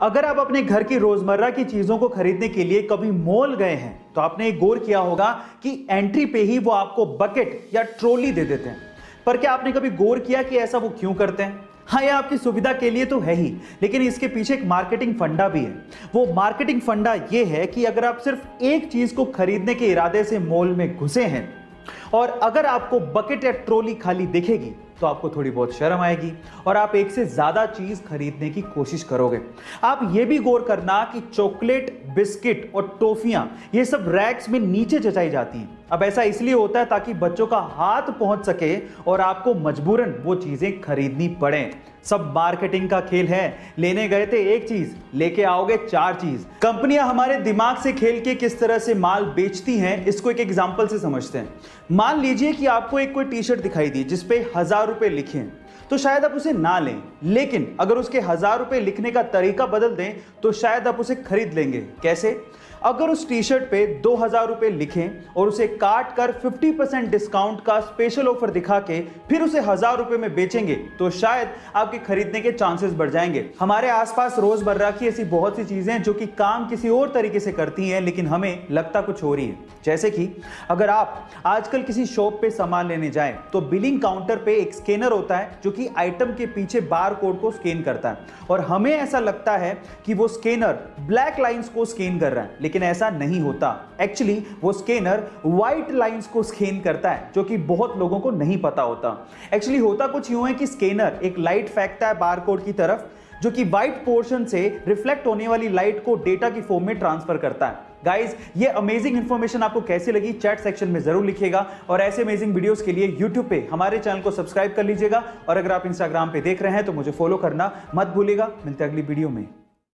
अगर आप अपने घर की रोजमर्रा की चीजों को खरीदने के लिए कभी मॉल गए हैं तो आपने एक गौर किया होगा कि एंट्री पे ही वो आपको बकेट या ट्रॉली दे देते हैं। पर क्या आपने कभी गौर किया कि ऐसा वो क्यों करते हैं? हाँ, ये आपकी सुविधा के लिए तो है ही, लेकिन इसके पीछे एक मार्केटिंग फंडा भी है। वो मार्केटिंग फंडा ये है कि अगर आप सिर्फ एक चीज को खरीदने के इरादे से मॉल में घुसे हैं और अगर आपको बकेट या ट्रॉली खाली दिखेगी तो आपको थोड़ी बहुत शर्म आएगी और आप एक से ज्यादा चीज खरीदने की कोशिश करोगे। आप ये भी गौर करना कि चॉकलेट, बिस्किट और टॉफियां ये सब रैक्स में नीचे जचाई जाती हैं। अब ऐसा इसलिए होता है ताकि बच्चों का हाथ पहुंच सके और आपको मजबूरन वो चीजें खरीदनी पड़े। सब मार्केटिंग का खेल है। लेने गए थे एक चीज, लेके आओगे 4 चीज। कंपनियां हमारे दिमाग से खेल के किस तरह से माल बेचती हैं, इसको एक एग्जांपल से समझते हैं। मान लीजिए कि आपको एक कोई टी शर्ट दिखाई दी जिसपे 1000 रुपए लिखे हैं, तो शायद आप उसे ना लें, लेकिन अगर उसके 1000 रुपए लिखने का तरीका बदल दें तो शायद आप उसे खरीद लेंगे। कैसे? अगर उस टी शर्ट पे 2000 रुपए लिखें और उसे काट कर 50% डिस्काउंट का स्पेशल ऑफर दिखा के फिर उसे 1000 रुपए में बेचेंगे तो शायद आपके खरीदने के चांसेस बढ़ जाएंगे। हमारे आसपास रोजमर्रा की ऐसी बहुत सी चीजें जो कि काम किसी और तरीके से करती हैं लेकिन हमें लगता कुछ और ही है। जैसे कि अगर आप आजकल किसी शॉप पे सामान लेने जाएं तो बिलिंग काउंटर पे एक स्कैनर होता है जो कि आइटम के पीछे बार कोड को स्कैन करता है और हमें ऐसा लगता है कि वो स्कैनर ब्लैक लाइंस को स्कैन कर रहा है, लेकिन ऐसा नहीं होता। एक्चुअली वो स्कैनर व्हाइट लाइंस को स्कैन करता है जो कि बहुत लोगों को नहीं पता होता। एक्चुअली होता कुछ यूं है कि स्कैनर एक लाइट फेंकता है बारकोड की तरफ जो कि व्हाइट पोर्शन से रिफ्लेक्ट होने वाली लाइट को डेटा की फॉर्म में ट्रांसफर करता है। गाइस, ये अमेजिंग इंफॉर्मेशन आपको कैसी लगी चैट सेक्शन में जरूर लिखिएगा और ऐसे अमेजिंग वीडियोस के लिए यूट्यूब पे हमारे चैनल को सब्सक्राइब कर लीजिएगा और अगर आप इंस्टाग्राम पे देख रहे हैं तो मुझे फॉलो करना मत भूलिएगा। मिलते हैं अगली वीडियो में।